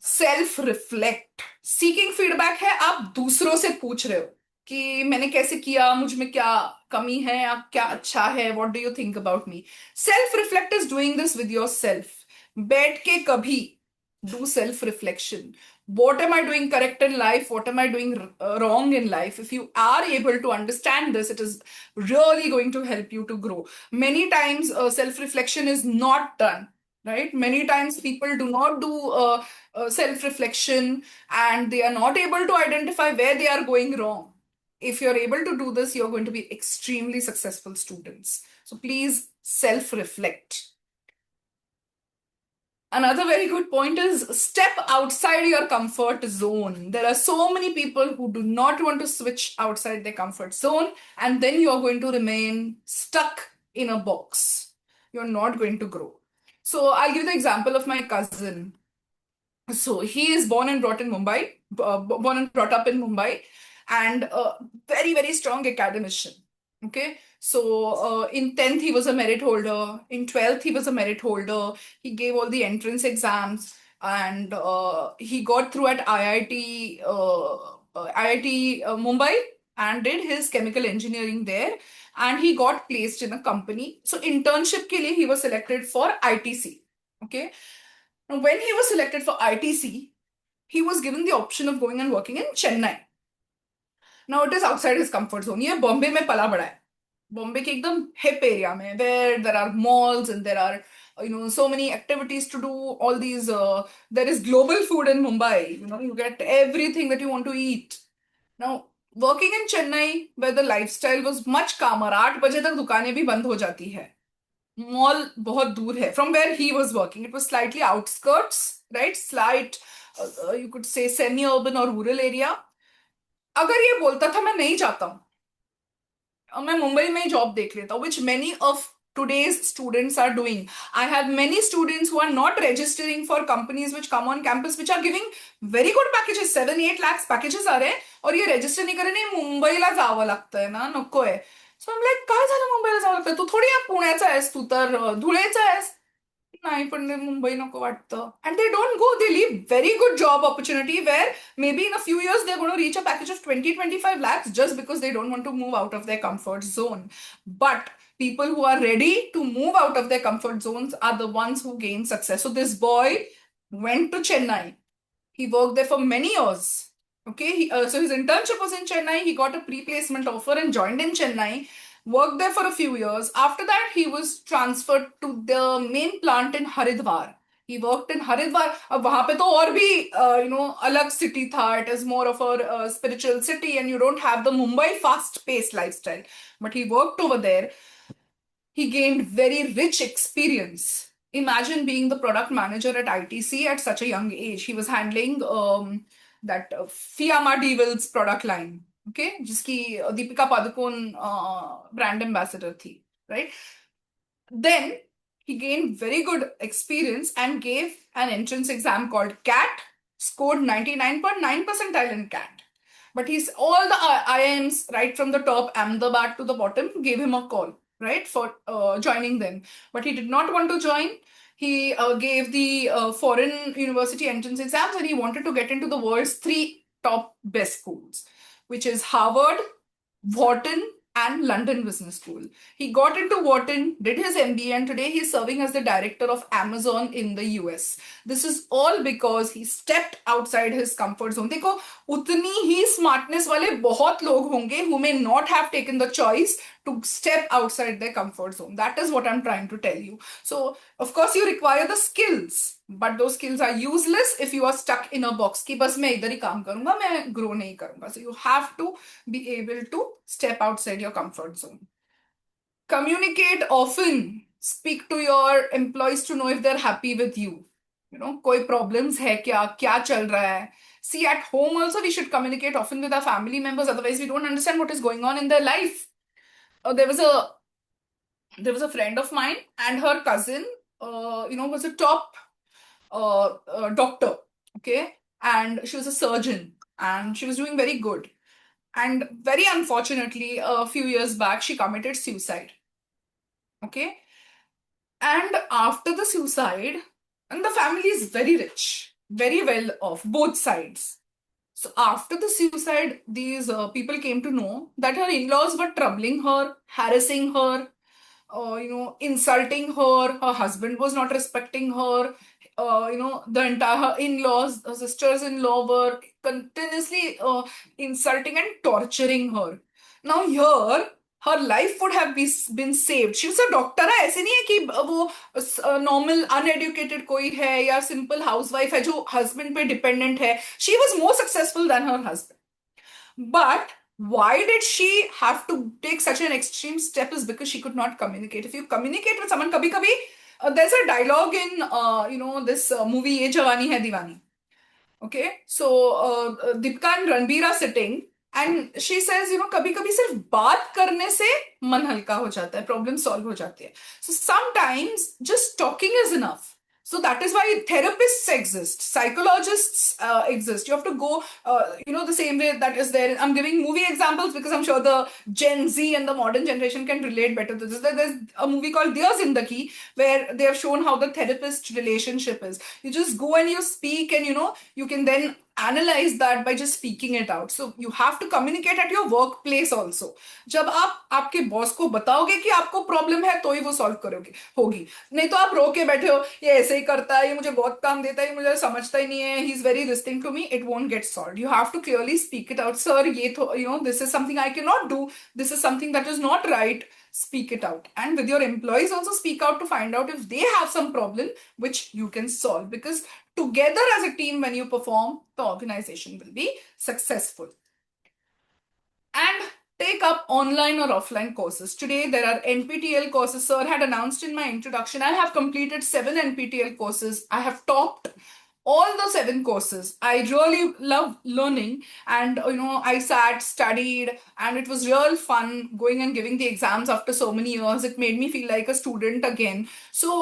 Self reflect. Seeking feedback है आप दूसरों से पूछ रहे हो कि मैंने कैसे किया, मुझ में क्या कमी है, आप क्या अच्छा है, what do you think about me. Self reflect is doing this with your self. बैठ के कभी do self reflection. What am I doing correct in life? What am I doing wrong in life? If you are able to understand this, it is really going to help you to grow. Many times self reflection is not done, right? Many times people do not do self reflection and they are not able to identify where they are going wrong. If you're able to do this, you're going to be extremely successful students. So please self reflect. Another very good point is step outside your comfort zone. There are so many people who do not want to switch outside their comfort zone, and then you're going to remain stuck in a box. You're not going to grow. So I'll give the example of my cousin. So he is born and brought up in Mumbai, and a very, very strong academician. Okay. So in 10th, he was a merit holder. In 12th, he was a merit holder. He gave all the entrance exams and he got through at IIT Mumbai and did his chemical engineering there. And he got placed in a company. So internship ke liye he was selected for ITC. Okay. Now, when he was selected for ITC, he was given the option of going and working in Chennai. Now it is outside his comfort zone. ये बॉम्बे में पला बड़ा है. बॉम्बे के एकदम hip area में, where there are malls and there are so many activities to do. All these there is global food in Mumbai. You get everything that you want to eat. Now working in Chennai, where the lifestyle was much calmer, 8 बजे तक दुकानें भी बंद हो जाती है. Mall बहुत दूर है from where he was working. It was slightly outskirts, right? Slight, you could say semi-urban or rural area. अगर ये बोलता था मैं नहीं चाहता हूँ, मैं मुंबई में ही जॉब देख लेता हूँ, which many of today's students are doing. I have many students who are not registering for companies which come on campus which are giving very good packages, 7-8 lakhs packages आ रहे हैं, और ये register नहीं करे, नाही मुंबईला जावं लागतंय ना, नकोय. So I'm like, काय झालं मुंबईला जावं लागतंय? तू थोडी या पुण्याचा आहेस, तू तर धुळेचा आहेस. नाही पण ते मुंबई नको वाटतं. And they don't go. They leave very good job opportunity where maybe in a few years they're going to reach a package of 20-25 lakhs just because they don't want to move out of their comfort zone. But people who are ready to move out of their comfort zones are the ones who gain success. So this boy went to Chennai. He worked there for many years. Okay, so his internship was in Chennai. He got a pre-placement offer and joined in Chennai. Worked there for a few years. After that, he was transferred to the main plant in Haridwar. He worked in Haridwar. अब वहां पे तो और भी अलग city था. It is more of a spiritual city, and you don't have the Mumbai fast-paced lifestyle. But he worked over there. He gained very rich experience. Imagine being the product manager at ITC at such a young age. He was handling that Fiamma Devils product line, okay, जिसकी Deepika Padukone brand ambassador थी, right? Then he gained very good experience and gave an entrance exam called CAT, scored 99.9 percentile in CAT. But he's all the IIMs right from the top, Ahmedabad to the bottom, gave him a call, right, for joining them. But he did not want to join. He gave the foreign university entrance exams, and he wanted to get into the world's 3 top best schools, which is Harvard, Wharton, and London Business School. He got into Wharton, did his MBA, and today he's serving as the director of Amazon in the US. This is all because he stepped outside his comfort zone. देखो, उतनी ही smartness वाले बहुत लोग होंगे who may not have taken the choice to step outside their comfort zone. That is what I'm trying to tell you. So, of course, you require the skills, but those skills are useless if you are stuck in a box कि बस मैं इधर ही काम करूंगा, मैं grow नहीं करूंगा. So you have to be able to step outside your comfort zone. Communicate often. Speak to your employees to know if they're happy with you. You know, कोई problems है क्या चल रहा है. See, at home also we should communicate often with our family members. Otherwise, we don't understand what is going on in their life. There was a friend of mine, and her cousin, was a top doctor. Okay, and she was a surgeon, and she was doing very good. And very unfortunately, a few years back, she committed suicide. Okay. And after the suicide, and the family is very rich, very well off, both sides. So after the suicide, these people came to know that her in-laws were troubling her, harassing her, insulting her. Her husband was not respecting her. The entire her in-laws, her sisters-in-law were continuously insulting and torturing her. Now here, her life would have been saved. She was a doctor है, ऐसे नहीं है कि वो normal uneducated कोई है या simple housewife है जो husband पे dependent है. She was more successful than her husband. But why did she have to take such an extreme step is because she could not communicate. If you communicate with someone, kabhi kabhi, there's a dialogue in this movie Ye Jawani Hai Diwani. Okay, so Deepika and Ranbir are sitting, and she says, कभी कभी सिर्फ बात करने से मन हल्का हो जाता है, प्रॉब्लम सॉल्व हो जाती है. So sometimes just talking is enough. So that is why therapists exist, psychologists exist. You have to go, the same way that is there. I'm giving movie examples because I'm sure the Gen Z and the modern generation can relate better to this. There's a movie called Dear Zindagi where they have shown how the therapist relationship is. You just go and you speak, and you can then analyze that by just speaking it out. So you have to communicate at your workplace also. जब आप आपके boss को बताओगे कि आपको problem है तो ही वो सॉल्व करोगे होगी. नहीं तो आप रो के बैठे हो, ये ऐसे ही करता है, ये मुझे बहुत काम देता है, ये मुझे समझता ही नहीं है, he is very listening to me, it won't get solve. You have to clearly speak it out. Sir, ये तो this is something I can not do, this is something that is not right. Speak it out. And with your employees also speak out to find out if they have some problem which you can solve, because together as a team, when you perform, the organization will be successful. And take up online or offline courses. Today, there are NPTEL courses. Sir had announced in my introduction, I have completed 7 NPTEL courses. I have topped all the 7 courses. I really love learning, and I sat, studied, and it was real fun going and giving the exams after so many years. It made me feel like a student again. So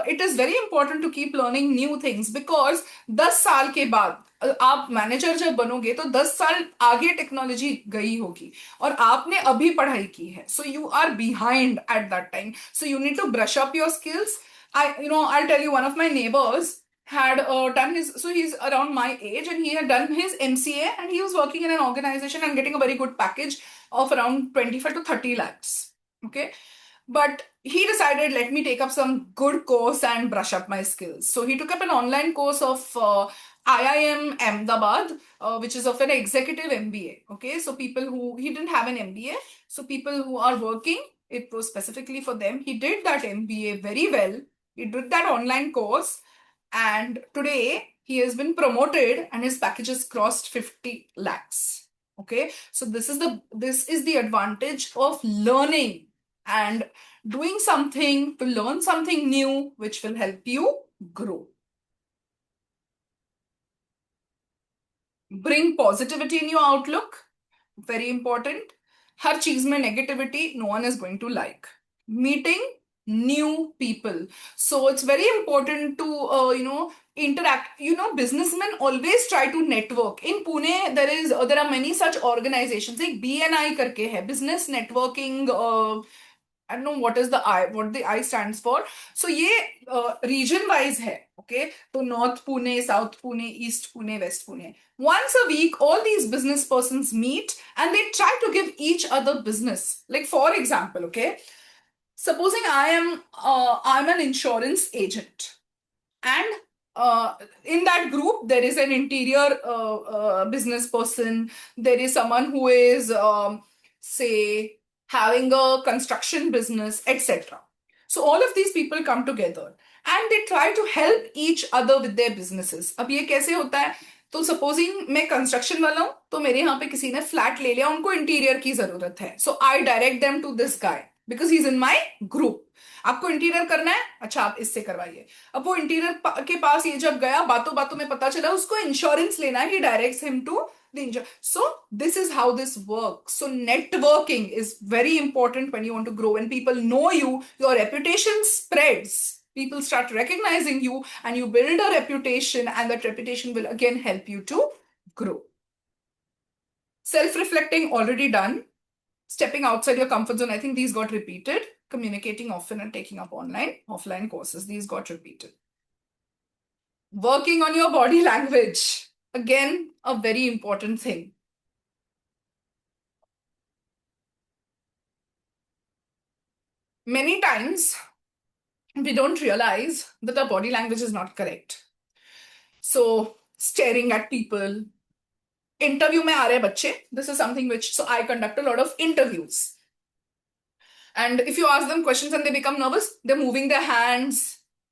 it is very important to keep learning new things, because 10 साल के बाद आप manager जब बनोगे तो 10 साल आगे technology गई होगी और आपने अभी पढ़ाई की है. So you are behind at that time. So you need to brush up your skills. I'll tell you, one of my neighbors had done his, so he's around my age, and he had done his MCA, and he was working in an organization and getting a very good package of around 25 to 30 lakhs. Okay. But he decided, let me take up some good course and brush up my skills. So he took up an online course of IIM Ahmedabad, which is of an executive MBA. Okay. So he didn't have an MBA. So people who are working, it was specifically for them. He did that MBA very well. He did that online course. And today he has been promoted and his package has crossed 50 lakhs. Okay. So this is the advantage of learning and doing something to learn something new, which will help you grow. Bring positivity in your outlook. Very important. हर चीज में negativity no one is going to like. Meeting new people. So it's very important to interact. Businessmen always try to network. In Pune, there are many such organizations. Like BNI करके है, Business Networking. I don't know what the I stands for. So ये region wise है. Okay, so North Pune, South Pune, East Pune, West Pune. Once a week, all these business persons meet and they try to give each other business. Like for example, okay, supposing I'm an insurance agent, and in that group there is an interior business person. There is someone who is say having a construction business, etc. So all of these people come together and they try to help each other with their businesses. अब ये कैसे होता है? तो supposing मैं construction वाला हूं, तो मेरे यहाँ पे किसी ने फ्लैट ले लिया, उनको इंटीरियर की जरूरत है. So I direct them to this guy because he is in my group. आपको इंटीरियर करना है, अच्छा आप इससे करवाइए. अब वो इंटीरियर के पास ये जब गया, बातों बातों में पता चला उसको इंश्योरेंस लेना है, he directs him to the insurance. So this is how this works. So networking is very important when you want to grow. When people know you, your reputation spreads. People start recognizing you and you build a reputation, and that reputation will again help you to grow. Self-reflecting, already done. Stepping outside your comfort zone, I think these got repeated. Communicating often and taking up offline courses, these got repeated. Working on your body language, again, a very important thing. Many times, we don't realize that our body language is not correct. So, staring at people. Interview mein aa rahe bachche. This is something which, so I conduct a lot of interviews. And if you ask them questions and they become nervous, they're moving their hands,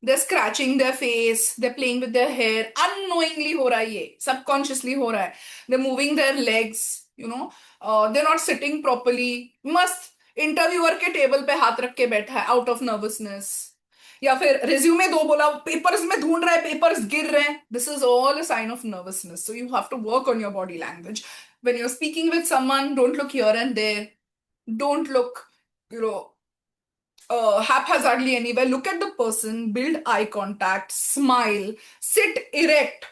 they're scratching their face, they're playing with their hair. Unknowingly ho raha hai ye, subconsciously ho raha hai. They're moving their legs, they're not sitting properly. Must interviewer के table पे हाथ रख के बैठा है out of nervousness, या फिर resume दो बोला, पेपर्स में ढूंढ रहा है, पेपर्स गिर रहे हैं. This is all a sign of nervousness. So you have to work on your body language. When you are speaking with someone, don't look here and there, don't look haphazardly anywhere. Look at the person, build eye contact, smile, sit erect.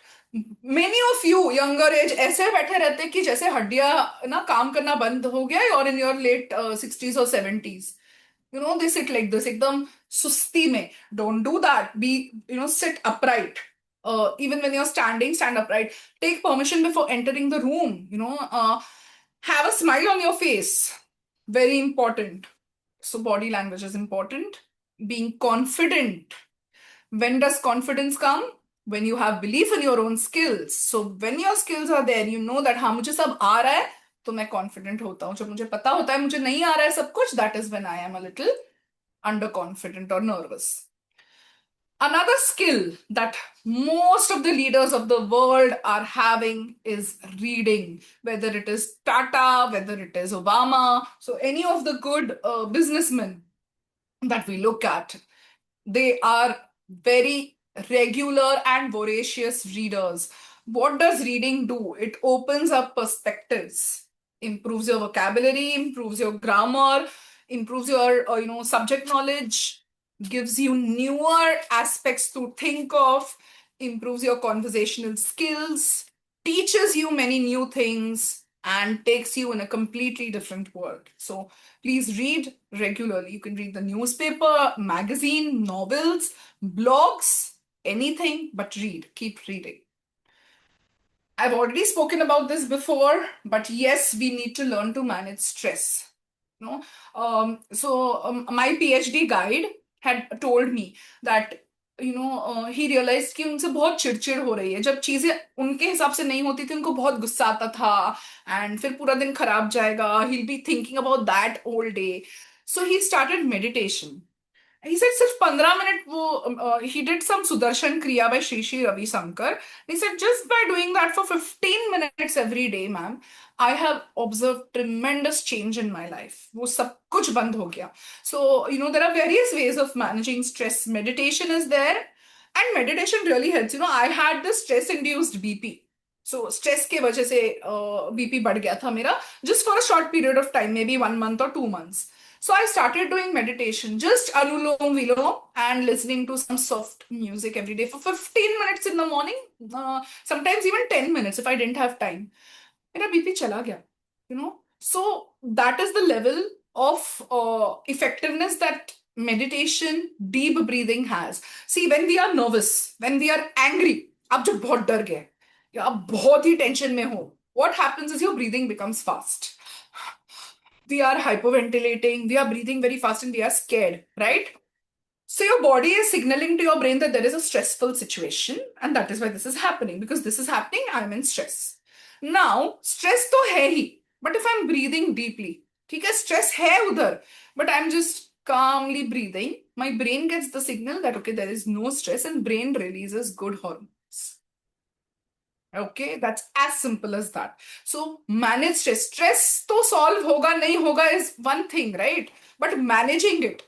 Many of you younger age ऐसे बैठे रहते कि जैसे हड्डियां ना काम करना बंद हो गया, और in your late 60s or 70s. They sit like this, एकदम सुस्ती में. Don't do that. Sit upright. Even when you're standing, stand upright. Take permission before entering the room. Have a smile on your face. Very important. So body language is important. Being confident. When does confidence come? When you have belief in your own skills. So when your skills are there, you know that हाँ मुझे सब आ रहा है तो मैं confident होता हूँ. जब मुझे पता होता है मुझे नहीं आ रहा है सब कुछ, that is when I am a little underconfident or nervous. Another skill that most of the leaders of the world are having is reading, whether it is Tata, whether it is Obama, so any of the good businessmen that we look at, they are very regular and voracious readers. What does reading do? It opens up perspectives, improves your vocabulary, improves your grammar, improves your subject knowledge, gives you newer aspects to think of, improves your conversational skills, teaches you many new things, and takes you in a completely different world. So please read regularly. You can read the newspaper, magazine, novels, blogs, anything, but read. Keep reading. I've already spoken about this before, but yes, we need to learn to manage stress. My PhD guide had told me that he realized कि उनसे बहुत चिड़चिड़ हो रही है, जब चीजें उनके हिसाब से नहीं होती थी उनको बहुत गुस्सा आता था, एंड फिर पूरा दिन खराब जाएगा, he'll be thinking about that all day. So he started meditation. He said सिर्फ 15 मिनट वो he did some Sudarshan Kriya by Shri Shri Ravi Shankar. He said just by doing that for 15 minutes every day, ma'am, I have observed tremendous change in my life. वो सब कुछ बंद हो गया. So there are various ways of managing stress. Meditation is there, and meditation really helps. I had this stress-induced BP. So stress के वजह से BP बढ़ गया था मेरा, just for a short period of time, maybe 1 month or 2 months. So I started doing meditation, just Anulom Vilom, and listening to some soft music every day for 15 minutes in the morning, sometimes even 10 minutes if I didn't have time. Mera BP chala gaya, So that is the level of effectiveness that meditation, deep breathing has. See, when we are nervous, when we are angry, आप जब बहुत डर गए या आप बहुत ही tension में हो, what happens is your breathing becomes fast. We are hyperventilating, we are breathing very fast, and we are scared, right? So your body is signaling to your brain that there is a stressful situation, and that is why this is happening. Because this is happening, I'm in stress. Now, stress to hai hi, but if I'm breathing deeply, ठीक है, stress है उधर, but I'm just calmly breathing, my brain gets the signal that okay, there is no stress, and brain releases good hormones. Okay, that's as simple as that. So manage stress. Stress to solve hoga nahi hoga is one thing, right? But managing it.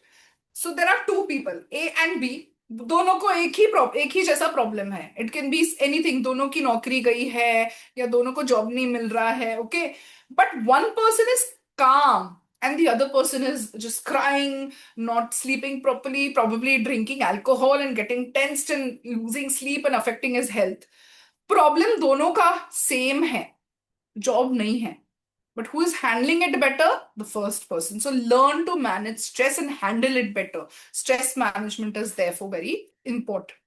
So there are two people, A and B. दोनों को एक ही जैसा problem है. It can be anything. दोनों की नौकरी गई है या दोनों को जॉब नहीं मिल रहा है. Okay, but one person is calm and the other person is just crying, not sleeping properly, probably drinking alcohol and getting tensed and losing sleep and affecting his health. Problem दोनों का same है, job नहीं है. But who is handling it better? The first person. So learn to manage stress and handle it better. Stress management is therefore very important.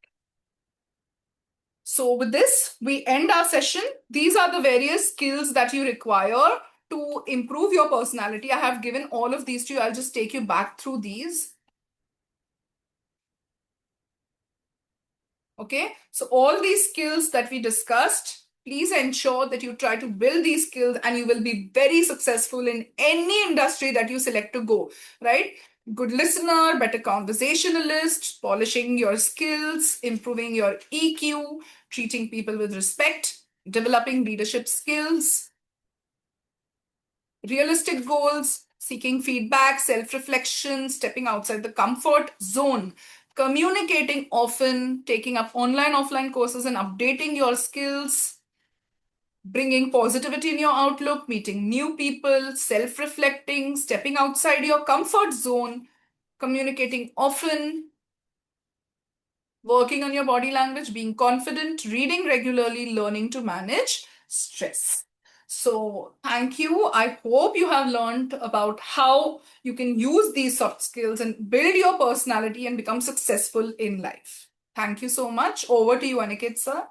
So with this, we end our session. These are the various skills that you require to improve your personality. I have given all of these to you. I'll just take you back through these. Okay, so all these skills that we discussed, please ensure that you try to build these skills and you will be very successful in any industry that you select to go, right? Good listener, better conversationalist, polishing your skills, improving your EQ, treating people with respect, developing leadership skills, realistic goals, seeking feedback, self-reflection, stepping outside the comfort zone, communicating often, taking up online, offline courses and updating your skills, bringing positivity in your outlook, meeting new people, self-reflecting, stepping outside your comfort zone, communicating often, working on your body language, being confident, reading regularly, learning to manage stress. So thank you. I hope you have learned about how you can use these soft skills and build your personality and become successful in life. Thank you so much. Over to you, Aniket sir.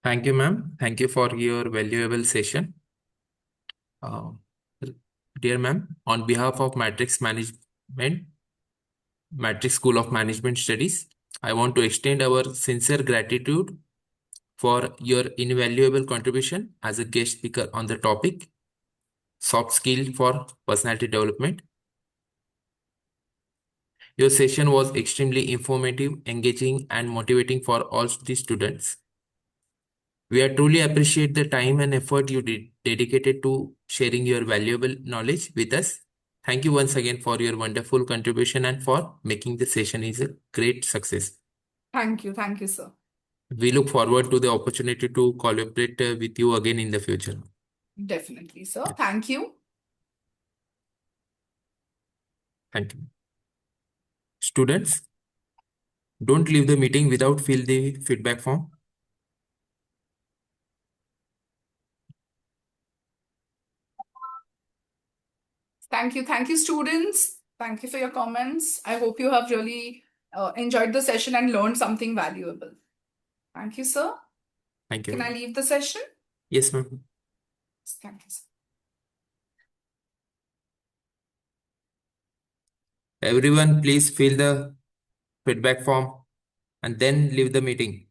Thank you, ma'am. Thank you for your valuable session. Dear ma'am, on behalf of Matrix Management, Matrix School of Management Studies, I want to extend our sincere gratitude for your invaluable contribution as a guest speaker on the topic soft skill for personality development. Your session was extremely informative, engaging, and motivating for all the students. We are truly appreciate the time and effort you dedicated to sharing your valuable knowledge with us. Thank you once again for your wonderful contribution and for making the session is a great success. Thank you, sir. We look forward to the opportunity to collaborate with you again in the future. Definitely, sir. Yeah. Thank you. Thank you. Students, don't leave the meeting without fill the feedback form. Thank you, students. Thank you for your comments. I hope you have really enjoyed the session and learned something valuable. Thank you, sir. Thank you. Can I leave the session? Yes, ma'am. Thank you, sir. Everyone, please fill the feedback form and then leave the meeting.